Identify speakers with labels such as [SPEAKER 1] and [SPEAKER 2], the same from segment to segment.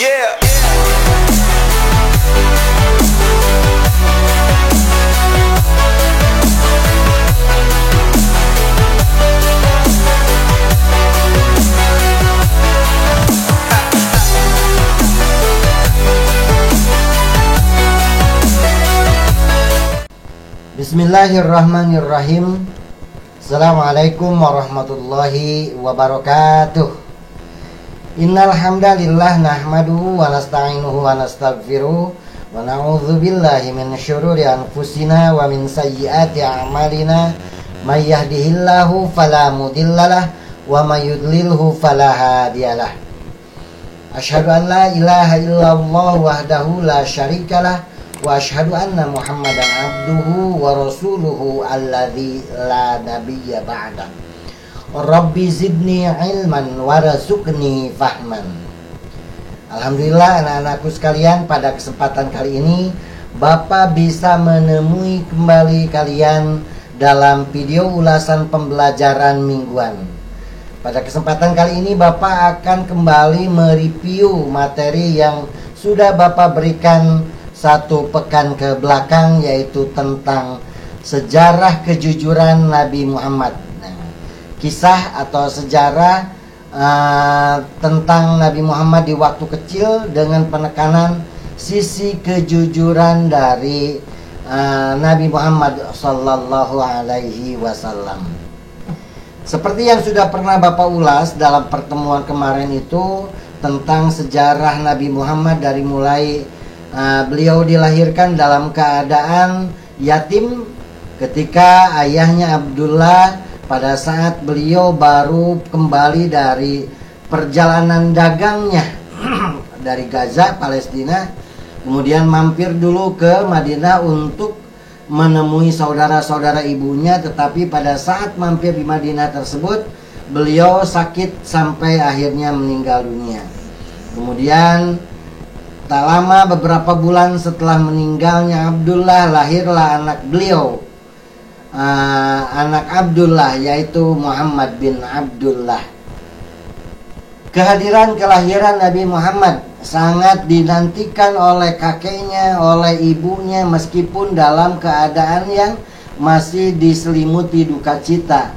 [SPEAKER 1] Yeah.
[SPEAKER 2] Bismillahirrahmanirrahim. Assalamualaikum warahmatullahi wabarakatuh. Innal hamdalillah nahmaduhu wa nasta'inuhu wa nastaghfiruh wa na'udzu billahi min syururi anfusina wa min sayyiati a'malina may yahdihillahu fala mudhillalah wa may yudlilhu fala hadiyalah. Asyhadu an la ilaha illallah wahdahu la syarikalah wa asyhadu anna Muhammadan abduhu wa rasuluhu alladzi la nabiyya ba'da. Rabbi zidni ilman warzuqni fahman. Alhamdulillah anak-anakku sekalian, pada kesempatan kali ini Bapak bisa menemui kembali kalian dalam video ulasan pembelajaran mingguan. Pada kesempatan kali ini Bapak akan kembali mereview materi yang sudah Bapak berikan satu pekan ke belakang, yaitu tentang sejarah kejujuran Nabi Muhammad. Kisah atau sejarah tentang Nabi Muhammad di waktu kecil dengan penekanan sisi kejujuran dari Nabi Muhammad Sallallahu Alaihi Wasallam. Seperti yang sudah pernah Bapak ulas dalam pertemuan kemarin itu tentang sejarah Nabi Muhammad dari mulai beliau dilahirkan dalam keadaan yatim ketika ayahnya Abdullah pada saat beliau baru kembali dari perjalanan dagangnya dari Gaza, Palestina, kemudian mampir dulu ke Madinah untuk menemui saudara-saudara ibunya, tetapi pada saat mampir di Madinah tersebut beliau sakit sampai akhirnya meninggal dunia. Kemudian tak lama, beberapa bulan setelah meninggalnya Abdullah, lahirlah anak beliau, anak Abdullah, yaitu Muhammad bin Abdullah. Kelahiran Nabi Muhammad sangat dinantikan oleh kakeknya, oleh ibunya, meskipun dalam keadaan yang masih diselimuti duka cita.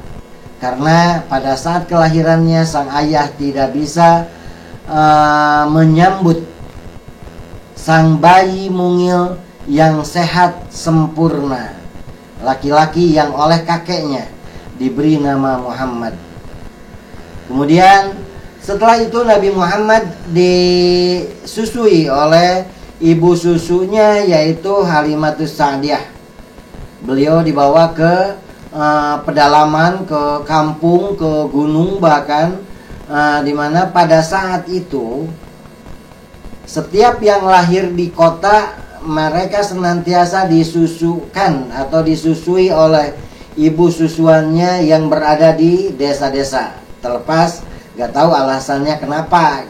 [SPEAKER 2] Karena pada saat kelahirannya sang ayah tidak bisa menyambut sang bayi mungil yang sehat sempurna, laki-laki yang oleh kakeknya diberi nama Muhammad. Kemudian setelah itu Nabi Muhammad disusui oleh ibu susunya, yaitu Halimatus Sa'diyah. Beliau dibawa ke pedalaman, ke kampung, ke gunung bahkan, dimana pada saat itu setiap yang lahir di kota mereka senantiasa disusukan atau disusui oleh ibu susuannya yang berada di desa-desa. Terlepas gak tahu alasannya kenapa.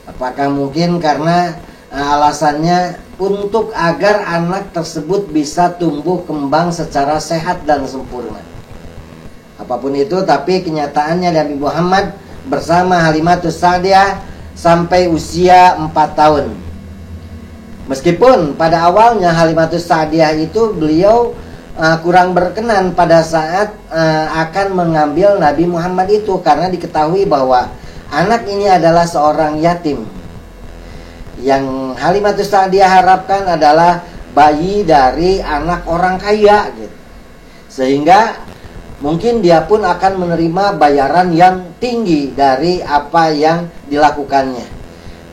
[SPEAKER 2] Apakah mungkin karena alasannya untuk agar anak tersebut bisa tumbuh kembang secara sehat dan sempurna. Apapun itu, tapi kenyataannya Nabi Muhammad bersama Halimatus Sa'diyah sampai usia 4 tahun. Meskipun pada awalnya Halimatus Sa'diyah itu beliau kurang berkenan pada saat akan mengambil Nabi Muhammad itu, karena diketahui bahwa anak ini adalah seorang yatim. Yang Halimatus Sa'diyah harapkan adalah bayi dari anak orang kaya gitu. Sehingga mungkin dia pun akan menerima bayaran yang tinggi dari apa yang dilakukannya.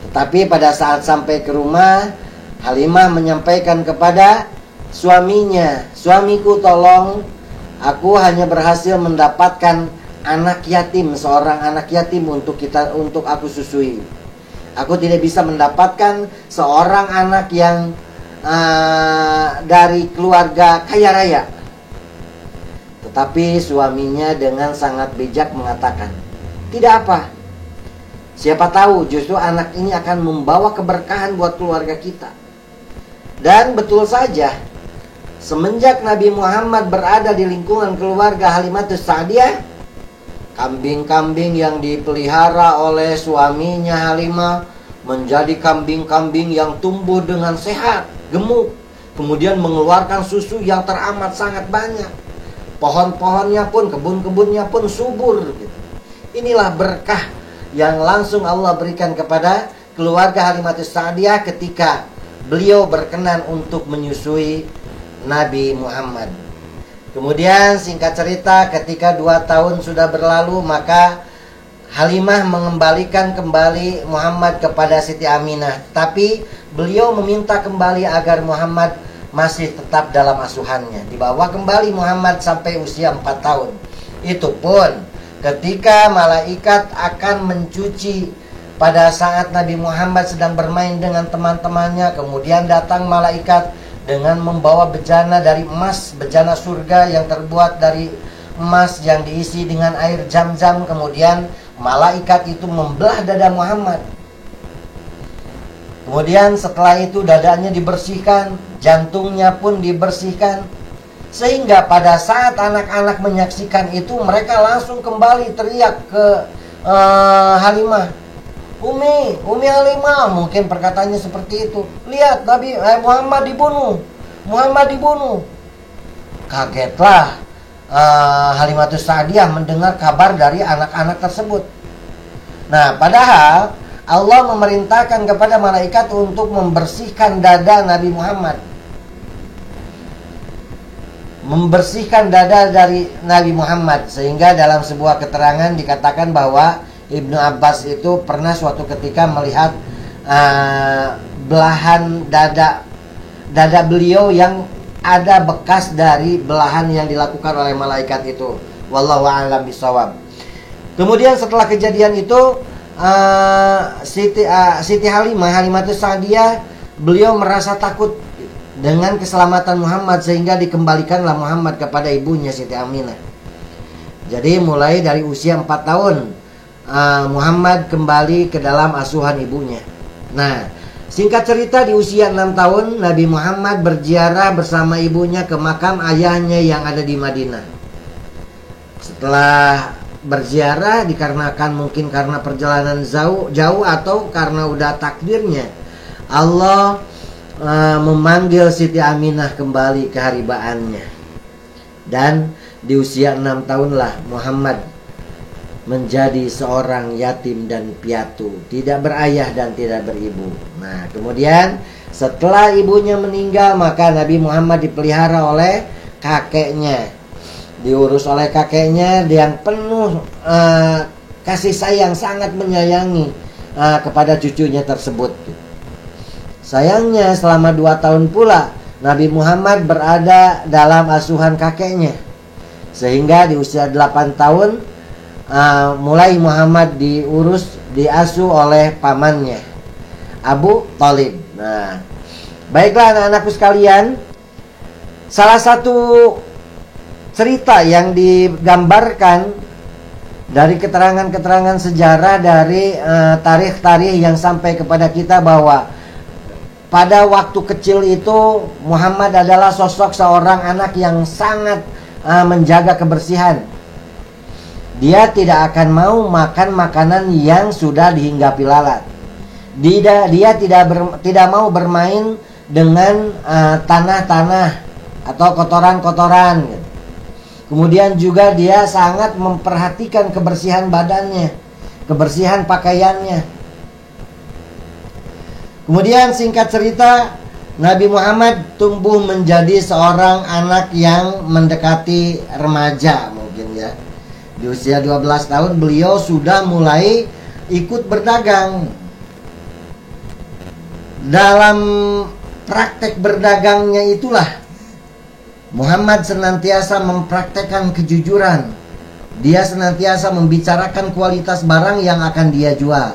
[SPEAKER 2] Tetapi pada saat sampai ke rumah, Halimah menyampaikan kepada suaminya, "Suamiku, tolong, aku hanya berhasil mendapatkan anak yatim, seorang anak yatim untuk aku susui. Aku tidak bisa mendapatkan seorang anak yang dari keluarga kaya raya." Tetapi suaminya dengan sangat bijak mengatakan, "Tidak apa, siapa tahu justru anak ini akan membawa keberkahan buat keluarga kita." Dan betul saja, semenjak Nabi Muhammad berada di lingkungan keluarga Halimatus Sa'diyah, kambing-kambing yang dipelihara oleh suaminya Halimah menjadi kambing-kambing yang tumbuh dengan sehat, gemuk, kemudian mengeluarkan susu yang teramat sangat banyak. Pohon-pohonnya pun, kebun-kebunnya pun subur gitu. Inilah berkah yang langsung Allah berikan kepada keluarga Halimatus Sa'diyah ketika beliau berkenan untuk menyusui Nabi Muhammad. Kemudian singkat cerita, ketika 2 tahun sudah berlalu, maka Halimah mengembalikan kembali Muhammad kepada Siti Aminah. Tapi beliau meminta kembali agar Muhammad masih tetap dalam asuhannya. Dibawa kembali Muhammad sampai usia 4 tahun. Itu pun ketika malaikat akan mencuci pada saat Nabi Muhammad sedang bermain dengan teman-temannya, kemudian datang malaikat dengan membawa bejana dari emas, bejana surga yang terbuat dari emas yang diisi dengan air Zam-Zam. Kemudian malaikat itu membelah dada Muhammad. Kemudian setelah itu dadanya dibersihkan, jantungnya pun dibersihkan, sehingga pada saat anak-anak menyaksikan itu, mereka langsung kembali teriak ke Halimah, Umi Halimah, mungkin perkataannya seperti itu. Lihat, Muhammad dibunuh. Kagetlah Halimatus Sa'diyah mendengar kabar dari anak-anak tersebut. Nah, padahal Allah memerintahkan kepada malaikat untuk membersihkan dada Nabi Muhammad, membersihkan dada dari Nabi Muhammad. Sehingga dalam sebuah keterangan dikatakan bahwa Ibnu Abbas itu pernah suatu ketika melihat belahan dada beliau yang ada bekas dari belahan yang dilakukan oleh malaikat itu. Wallahu a'lam bishawab. Kemudian setelah kejadian itu, Siti Halimatus Sa'diyah, beliau merasa takut dengan keselamatan Muhammad, sehingga dikembalikanlah Muhammad kepada ibunya Siti Aminah. Jadi mulai dari usia 4 tahun Muhammad kembali ke dalam asuhan ibunya. Nah, singkat cerita, di usia 6 tahun Nabi Muhammad berziarah bersama ibunya ke makam ayahnya yang ada di Madinah. Setelah berziarah, dikarenakan mungkin karena perjalanan jauh atau karena udah takdirnya, Allah memanggil Siti Aminah kembali ke haribaannya. Dan di usia 6 tahunlah Muhammad menjadi seorang yatim dan piatu, tidak berayah dan tidak beribu. Nah, kemudian setelah ibunya meninggal, maka Nabi Muhammad dipelihara oleh kakeknya, diurus oleh kakeknya yang penuh kasih sayang, sangat menyayangi kepada cucunya tersebut. Sayangnya selama 2 tahun pula Nabi Muhammad berada dalam asuhan kakeknya, sehingga di usia 8 tahun mulai Muhammad diasuh oleh pamannya Abu Thalib. Nah, baiklah anak-anakku sekalian, salah satu cerita yang digambarkan dari keterangan-keterangan sejarah, dari tarikh-tarikh yang sampai kepada kita, bahwa pada waktu kecil itu Muhammad adalah sosok seorang anak yang sangat menjaga kebersihan. Dia tidak akan mau makan makanan yang sudah dihinggapi lalat. Dia tidak mau bermain dengan tanah-tanah atau kotoran-kotoran. Kemudian juga dia sangat memperhatikan kebersihan badannya, kebersihan pakaiannya. Kemudian singkat cerita, Nabi Muhammad tumbuh menjadi seorang anak yang mendekati remaja mungkin ya. Di usia 12 tahun beliau sudah mulai ikut berdagang. Dalam praktek berdagangnya itulah Muhammad senantiasa mempraktekkan kejujuran. Dia senantiasa membicarakan kualitas barang yang akan dia jual.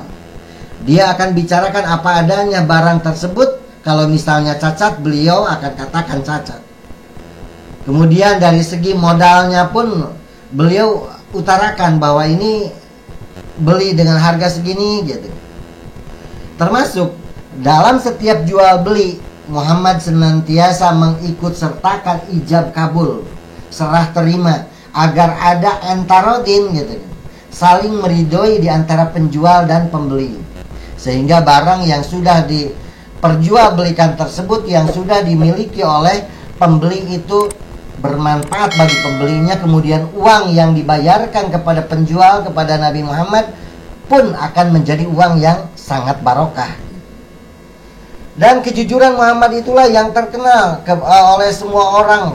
[SPEAKER 2] Dia akan bicarakan apa adanya barang tersebut. Kalau misalnya cacat, beliau akan katakan cacat. Kemudian dari segi modalnya pun beliau utarakan bahwa ini beli dengan harga segini gitu. Termasuk dalam setiap jual beli, Muhammad senantiasa mengikut sertakan ijab kabul, serah terima, agar ada entarodin gitu, saling meridoi di antara penjual dan pembeli, Sehingga barang yang sudah diperjualbelikan tersebut, yang sudah dimiliki oleh pembeli itu bermanfaat bagi pembelinya. Kemudian uang yang dibayarkan kepada penjual, kepada Nabi Muhammad pun akan menjadi uang yang sangat barokah. Dan kejujuran Muhammad itulah yang terkenal oleh semua orang.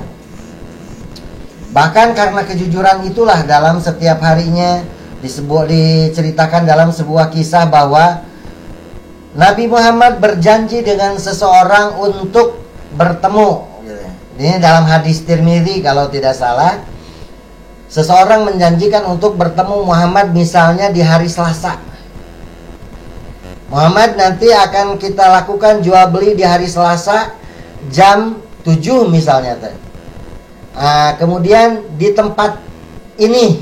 [SPEAKER 2] Bahkan karena kejujuran itulah dalam setiap harinya diceritakan dalam sebuah kisah bahwa Nabi Muhammad berjanji dengan seseorang untuk bertemu. Ini dalam hadis Tirmidzi kalau tidak salah. Seseorang menjanjikan untuk bertemu Muhammad misalnya di hari Selasa. Muhammad, nanti akan kita lakukan jual beli di hari Selasa jam 7 misalnya. Kemudian di tempat ini,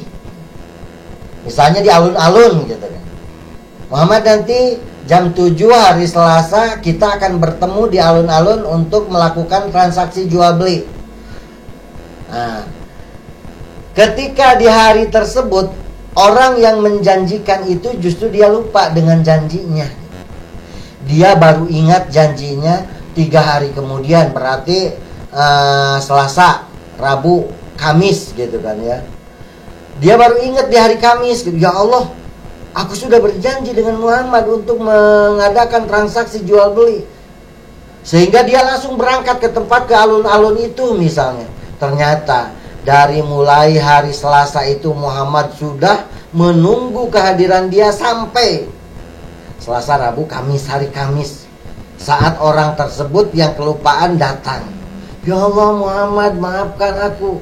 [SPEAKER 2] misalnya di alun-alun gitu kan. Muhammad, nanti jam 7 hari Selasa kita akan bertemu di alun-alun untuk melakukan transaksi jual beli. Ketika di hari tersebut orang yang menjanjikan itu justru dia lupa dengan janjinya. Dia baru ingat janjinya 3 hari kemudian, berarti Selasa, Rabu, Kamis gitu kan ya. Dia baru ingat di hari Kamis gitu. Ya Allah, aku sudah berjanji dengan Muhammad untuk mengadakan transaksi jual beli. Sehingga dia langsung berangkat ke tempat, ke alun-alun itu misalnya. Ternyata dari mulai hari Selasa itu Muhammad sudah menunggu kehadiran dia sampai Selasa, Rabu, Kamis, hari Kamis. Saat orang tersebut yang kelupaan datang. Ya Allah Muhammad, maafkan aku.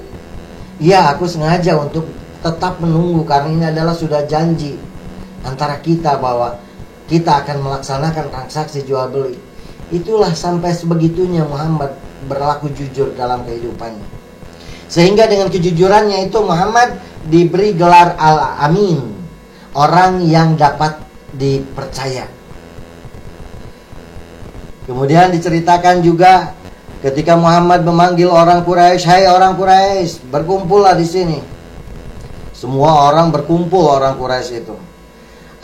[SPEAKER 2] Ya, aku sengaja untuk tetap menunggu karena ini adalah sudah janji antara kita bahwa kita akan melaksanakan transaksi jual beli. Itulah sampai sebegitunya Muhammad berlaku jujur dalam kehidupannya. Sehingga dengan kejujurannya itu Muhammad diberi gelar Al-Amin, orang yang dapat dipercaya. Kemudian diceritakan juga ketika Muhammad memanggil orang Quraisy, "Hai orang Quraisy, berkumpullah di sini." Semua orang berkumpul, orang Quraisy itu.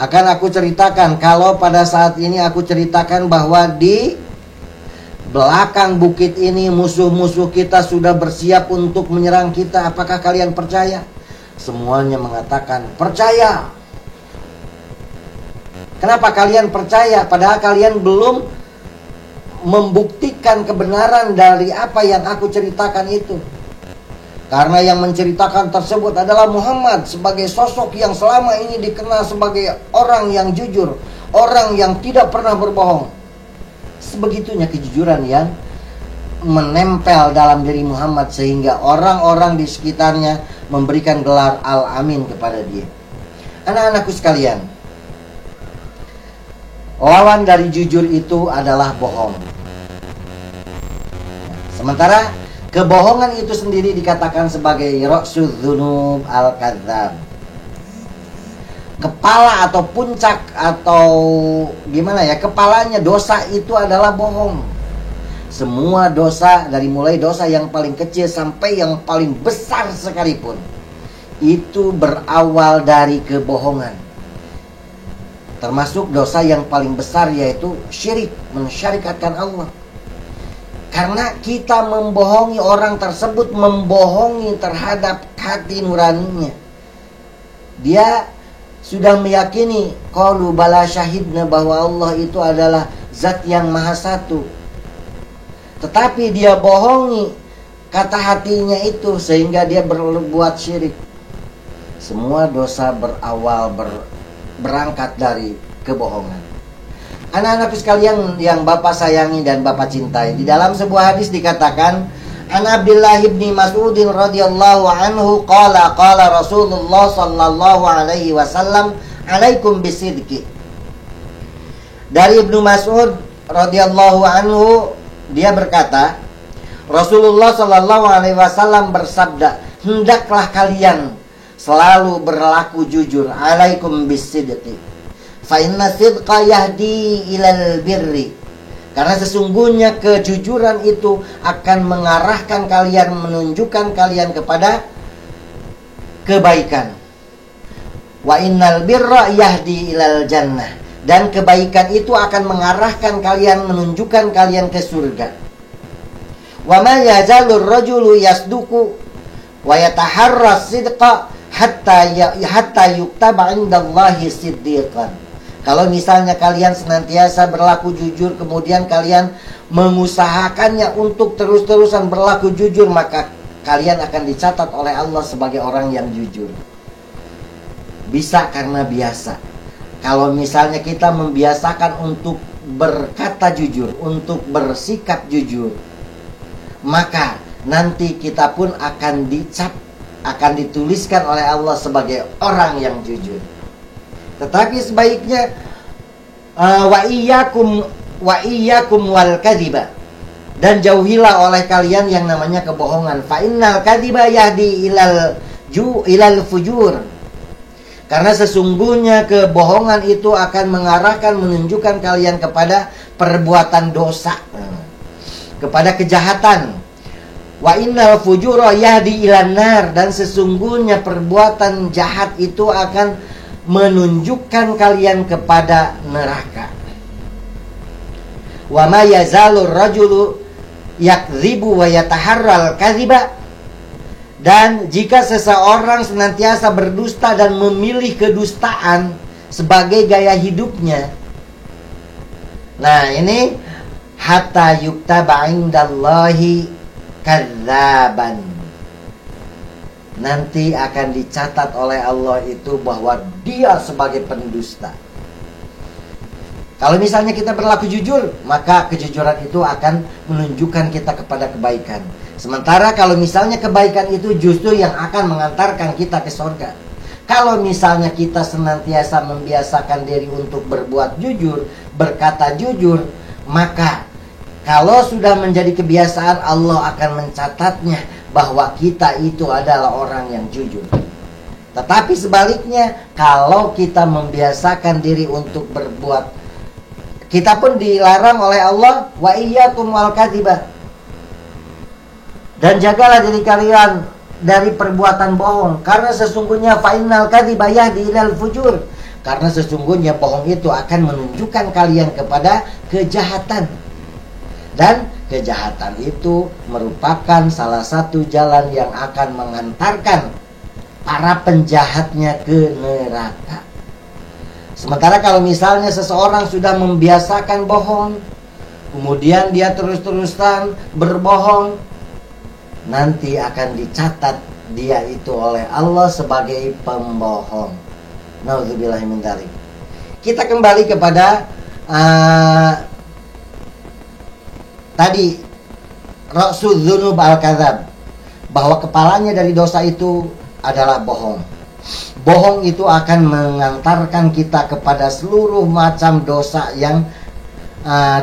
[SPEAKER 2] Akan aku ceritakan, kalau pada saat ini aku ceritakan bahwa di belakang bukit ini musuh-musuh kita sudah bersiap untuk menyerang kita. Apakah kalian percaya? Semuanya mengatakan percaya. Kenapa kalian percaya? Padahal kalian belum membuktikan kebenaran dari apa yang aku ceritakan itu. Karena yang menceritakan tersebut adalah Muhammad sebagai sosok yang selama ini dikenal sebagai orang yang jujur, orang yang tidak pernah berbohong. Sebegitunya kejujuran yang menempel dalam diri Muhammad sehingga orang-orang di sekitarnya memberikan gelar Al-Amin kepada dia. Anak-anakku sekalian, lawan dari jujur itu adalah bohong. Sementara kebohongan itu sendiri dikatakan sebagai ra'sudz dzunub al-kadzdzab. Kepala atau puncak atau gimana ya, kepalanya dosa itu adalah bohong. Semua dosa, dari mulai dosa yang paling kecil sampai yang paling besar sekalipun, itu berawal dari kebohongan. Termasuk dosa yang paling besar yaitu syirik, mensyarikatkan Allah. Karena kita membohongi orang tersebut, membohongi terhadap hati nuraninya. Dia sudah meyakini qalu bala syahidna bahwa Allah itu adalah zat yang maha satu. Tetapi dia bohongi kata hatinya itu sehingga dia berbuat syirik. Semua dosa berawal berangkat dari kebohongan. Anak-anak sekalian yang Bapak sayangi dan Bapak cintai, di dalam sebuah hadis dikatakan, An Abdullah bin Mas'ud radhiyallahu anhu qala Rasulullah sallallahu alaihi wasallam, alaikum bisidqi. Dari Ibnu Mas'ud radhiyallahu anhu, dia berkata, Rasulullah sallallahu alaihi wasallam bersabda, hendaklah kalian selalu berlaku jujur, alaikum bisidqi. Fa inna sidqa yahdi ilal birri. Karena sesungguhnya kejujuran itu akan mengarahkan kalian, menunjukkan kalian kepada kebaikan. Wa innal birra yahdi ilal jannah. Dan kebaikan itu akan mengarahkan kalian, menunjukkan kalian ke surga. Wa ma yazalur rajulu yasduqu wa yataharra sidqa hatta yuktaba 'indallahi siddiqan. Kalau misalnya kalian senantiasa berlaku jujur, kemudian kalian mengusahakannya untuk terus-terusan berlaku jujur, maka kalian akan dicatat oleh Allah sebagai orang yang jujur. Bisa karena biasa. Kalau misalnya kita membiasakan untuk berkata jujur, untuk bersikap jujur, maka nanti kita pun akan dicap, akan dituliskan oleh Allah sebagai orang yang jujur. Tetapi sebaiknya wa iyyakum wal kadhiba, dan jauhilah oleh kalian yang namanya kebohongan. Fa innal kadhiba yahdi ilal fujur. Karena sesungguhnya kebohongan itu akan mengarahkan, menunjukkan kalian kepada perbuatan dosa, kepada kejahatan. Wa innal fujura yahdi ilan nar, dan sesungguhnya perbuatan jahat itu akan menunjukkan kalian kepada neraka. Wa ma yazalur rajulu yakdzibu wa yataharral kadhiba, dan jika seseorang senantiasa berdusta dan memilih kedustaan sebagai gaya hidupnya, nah ini hatta yuktaba 'indallahi kadzaban, nanti akan dicatat oleh Allah itu bahwa dia sebagai pendusta. Kalau misalnya kita berlaku jujur, maka kejujuran itu akan menunjukkan kita kepada kebaikan. Sementara kalau misalnya kebaikan itu justru yang akan mengantarkan kita ke surga. Kalau misalnya kita senantiasa membiasakan diri untuk berbuat jujur, berkata jujur, maka kalau sudah menjadi kebiasaan, Allah akan mencatatnya bahwa kita itu adalah orang yang jujur. Tetapi sebaliknya, kalau kita membiasakan diri untuk berbuat, kita pun dilarang oleh Allah, wa iyyakum wal kadhiba, dan jagalah diri kalian dari perbuatan bohong, karena sesungguhnya fa'innal kadhiba yahdi ilal fujur, karena sesungguhnya bohong itu akan menunjukkan kalian kepada kejahatan, dan kejahatan itu merupakan salah satu jalan yang akan mengantarkan para penjahatnya ke neraka. Sementara kalau misalnya seseorang sudah membiasakan bohong, kemudian dia terus-terusan berbohong, nanti akan dicatat dia itu oleh Allah sebagai pembohong. Nauzubillahi min dzalik. Kita kembali kepada tadi ra'sul dzunub al-kadzab, bahwa kepalanya dari dosa itu adalah bohong. Bohong itu akan mengantarkan kita kepada seluruh macam dosa yang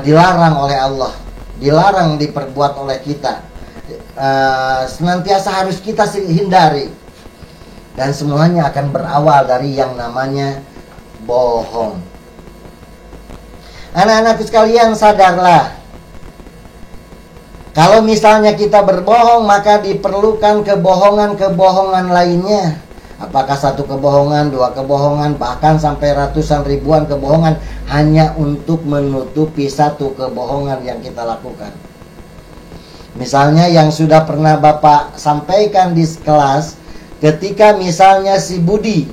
[SPEAKER 2] dilarang oleh Allah, dilarang diperbuat oleh kita. Senantiasa harus kita hindari, dan semuanya akan berawal dari yang namanya bohong. Anak-anakku sekalian, sadarlah, kalau misalnya kita berbohong, maka diperlukan kebohongan-kebohongan lainnya. Apakah satu kebohongan, dua kebohongan, bahkan sampai ratusan ribuan kebohongan hanya untuk menutupi satu kebohongan yang kita lakukan. Misalnya yang sudah pernah Bapak sampaikan di kelas, ketika misalnya si Budi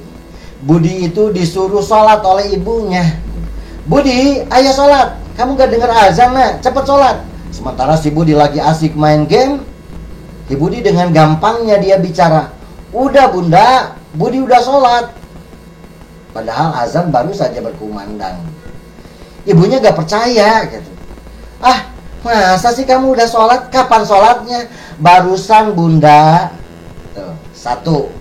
[SPEAKER 2] itu disuruh sholat oleh ibunya. Budi, ayo sholat, kamu gak dengar azan nah, cepet sholat. Sementara si Budi lagi asik main game, si Budi dengan gampangnya dia bicara, udah bunda, Budi udah sholat. Padahal azan baru saja berkumandang. Ibunya gak percaya gitu. Masa sih kamu udah sholat? Kapan sholatnya? Barusan bunda. Tuh, satu.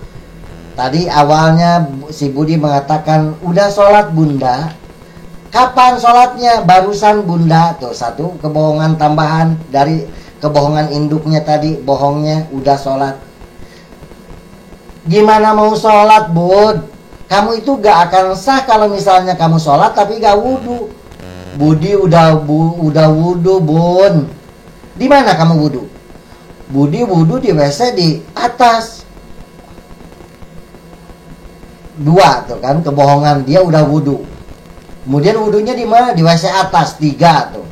[SPEAKER 2] Tadi awalnya si Budi mengatakan udah sholat bunda. Kapan sholatnya? Barusan bunda. Tuh, satu kebohongan tambahan dari kebohongan induknya tadi. Bohongnya udah sholat. Gimana mau sholat, Bud? Kamu itu gak akan sah kalau misalnya kamu sholat tapi gak wudhu. Budi udah wudhu, Bun. Di mana kamu wudhu? Budi wudhu di WC di atas. Dua tuh kan kebohongan, dia udah wudhu. Kemudian wudunya di mana? Di WC atas 3 tuh.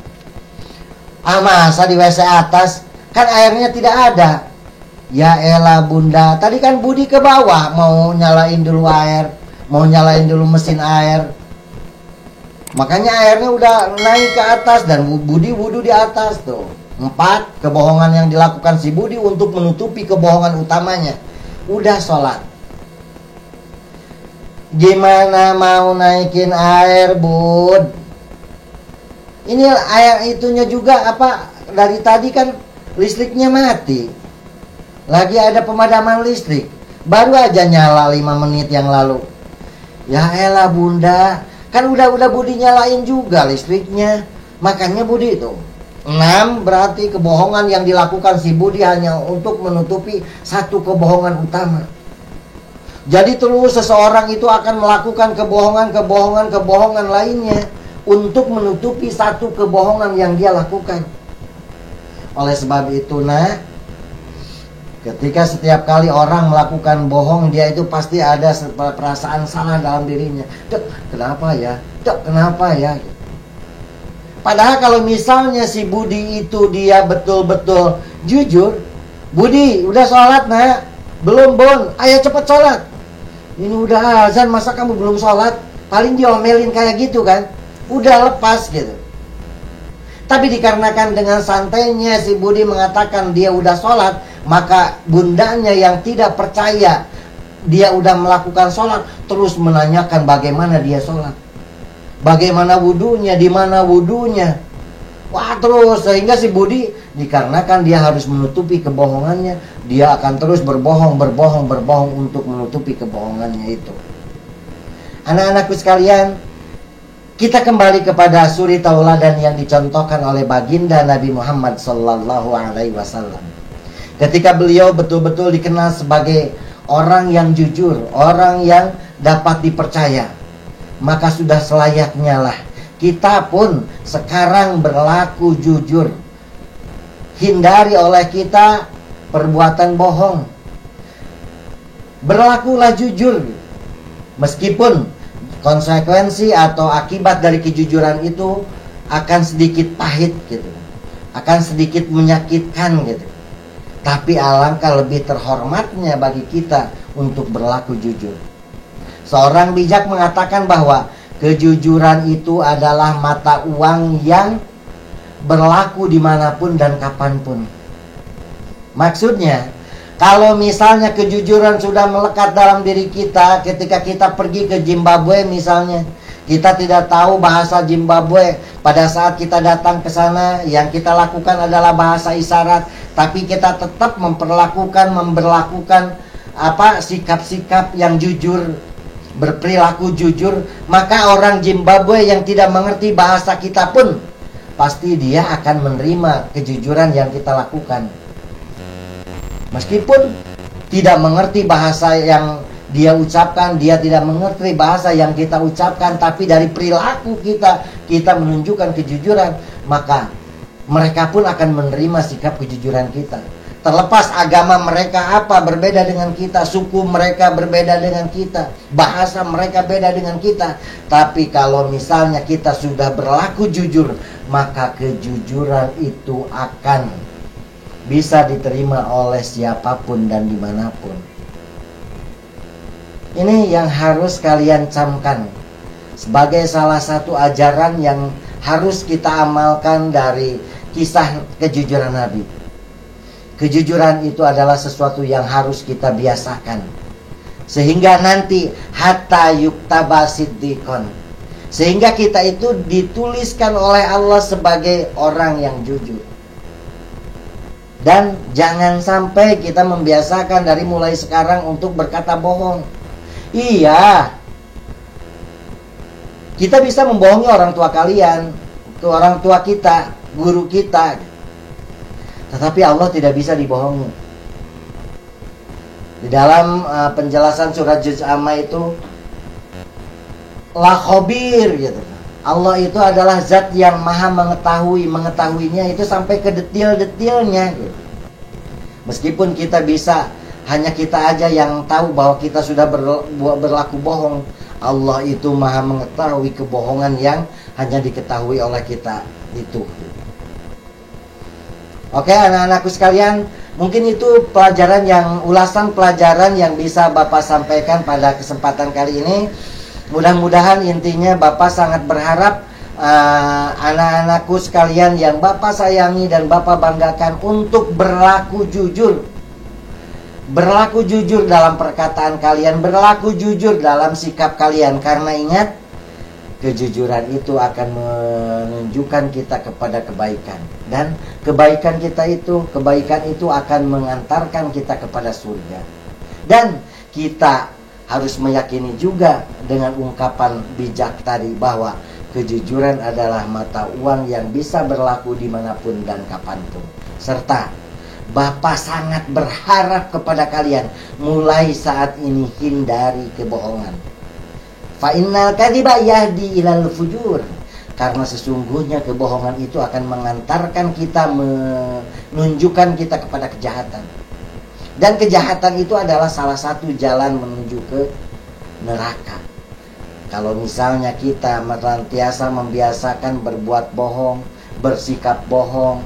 [SPEAKER 2] Masa di WC atas kan airnya tidak ada. Ya elah bunda, tadi kan Budi ke bawah mau nyalain dulu air, mau nyalain dulu mesin air. Makanya airnya udah naik ke atas dan Budi wudu di atas tuh. 4, kebohongan yang dilakukan si Budi untuk menutupi kebohongan utamanya. Udah sholat. Gimana mau naikin air, Bud? Ini air itunya juga apa? Dari tadi kan listriknya mati. Lagi ada pemadaman listrik. Baru aja nyala 5 menit yang lalu. Ya elah bunda, kan udah Budi nyalain juga listriknya. Makanya Budi itu 6 berarti kebohongan yang dilakukan si Budi hanya untuk menutupi satu kebohongan utama. Jadi terus seseorang itu akan melakukan kebohongan lainnya untuk menutupi satu kebohongan yang dia lakukan. Oleh sebab itu ketika setiap kali orang melakukan bohong, dia itu pasti ada perasaan salah dalam dirinya. Kenapa ya? Kenapa ya? Padahal kalau misalnya si Budi itu dia betul-betul jujur, Budi udah sholat nak? Belum Bon, ayo cepet sholat. Ini udah azan masa kamu belum sholat? Paling diomelin kayak gitu kan? Udah lepas gitu. Tapi dikarenakan dengan santainya si Budi mengatakan dia udah sholat, maka bundanya yang tidak percaya dia udah melakukan sholat terus menanyakan bagaimana dia sholat, bagaimana wudunya, di mana wudunya. Wah terus sehingga si Budi dikarenakan dia harus menutupi kebohongannya, dia akan terus berbohong untuk menutupi kebohongannya itu. Anak-anakku sekalian, kita kembali kepada suri tauladan yang dicontohkan oleh baginda Nabi Muhammad SAW. Ketika beliau betul-betul dikenal sebagai orang yang jujur, orang yang dapat dipercaya, maka sudah selayaknya lah kita pun sekarang berlaku jujur. Hindari oleh kita perbuatan bohong. Berlakulah jujur. Meskipun konsekuensi atau akibat dari kejujuran itu akan sedikit pahit gitu, akan sedikit menyakitkan gitu. Tapi alangkah lebih terhormatnya bagi kita untuk berlaku jujur. Seorang bijak mengatakan bahwa kejujuran itu adalah mata uang yang berlaku dimanapun dan kapanpun. Maksudnya, kalau misalnya kejujuran sudah melekat dalam diri kita, ketika kita pergi ke Zimbabwe misalnya, kita tidak tahu bahasa Zimbabwe. Pada saat kita datang ke sana, yang kita lakukan adalah bahasa isyarat, tapi kita tetap memperlakukan sikap-sikap yang jujur, berperilaku jujur, maka orang Zimbabwe yang tidak mengerti bahasa kita pun pasti dia akan menerima kejujuran yang kita lakukan. Meskipun tidak mengerti bahasa yang dia ucapkan, dia tidak mengerti bahasa yang kita ucapkan, tapi dari perilaku kita menunjukkan kejujuran, maka mereka pun akan menerima sikap kejujuran kita. Terlepas agama mereka apa, berbeda dengan kita, suku mereka berbeda dengan kita, bahasa mereka beda dengan kita. Tapi kalau misalnya kita sudah berlaku jujur, maka kejujuran itu akan bisa diterima oleh siapapun dan dimanapun. Ini yang harus kalian camkan sebagai salah satu ajaran yang harus kita amalkan dari kisah kejujuran Nabi. Kejujuran itu adalah sesuatu yang harus kita biasakan, sehingga nanti hatta yuktaba siddiqon, sehingga kita itu dituliskan oleh Allah sebagai orang yang jujur. Dan jangan sampai kita membiasakan dari mulai sekarang untuk berkata bohong. Iya, kita bisa membohongi orang tua kalian, ke orang tua kita, guru kita, tetapi Allah tidak bisa dibohongi. Di dalam penjelasan surat Juz Amma itu, la khabir gitu. Allah itu adalah zat yang maha mengetahuinya itu sampai ke detail-detailnya gitu. Meskipun kita bisa, hanya kita aja yang tahu bahwa kita sudah berlaku bohong, Allah itu maha mengetahui kebohongan yang hanya diketahui oleh kita itu. Oke anak-anakku sekalian, mungkin itu ulasan pelajaran yang bisa Bapak sampaikan pada kesempatan kali ini. Mudah-mudahan intinya Bapak sangat berharap anak-anakku sekalian yang Bapak sayangi dan Bapak banggakan untuk berlaku jujur. Berlaku jujur dalam perkataan kalian, berlaku jujur dalam sikap kalian. Karena ingat, kejujuran itu akan menunjukkan kita kepada kebaikan. Dan kebaikan itu akan mengantarkan kita kepada surga. Dan kita harus meyakini juga dengan ungkapan bijak tadi bahwa kejujuran adalah mata uang yang bisa berlaku dimanapun dan kapanpun. Serta Bapak sangat berharap kepada kalian mulai saat ini hindari kebohongan. Fa innal kadhiba yahdi ilal fujur. Karena sesungguhnya kebohongan itu akan mengantarkan kita, menunjukkan kita kepada kejahatan. Dan kejahatan itu adalah salah satu jalan menuju ke neraka. Kalau misalnya kita senantiasa membiasakan berbuat bohong, bersikap bohong,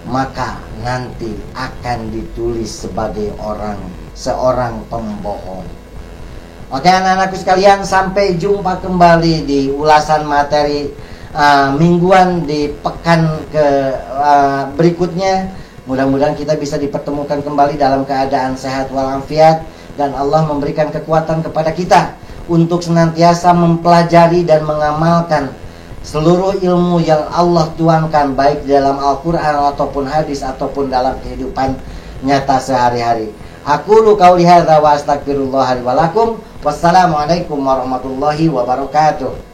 [SPEAKER 2] maka nanti akan ditulis sebagai seorang pembohong. Oke anak-anakku sekalian, sampai jumpa kembali di ulasan materi mingguan di pekan berikutnya. Mudah-mudahan kita bisa dipertemukan kembali dalam keadaan sehat walafiat, dan Allah memberikan kekuatan kepada kita untuk senantiasa mempelajari dan mengamalkan seluruh ilmu yang Allah tuangkan, baik dalam Al-Quran ataupun hadis ataupun dalam kehidupan nyata sehari-hari. Aqulu qauli hadza wa astaghfirullah li wa lakum. Wassalamualaikum warahmatullahi wabarakatuh.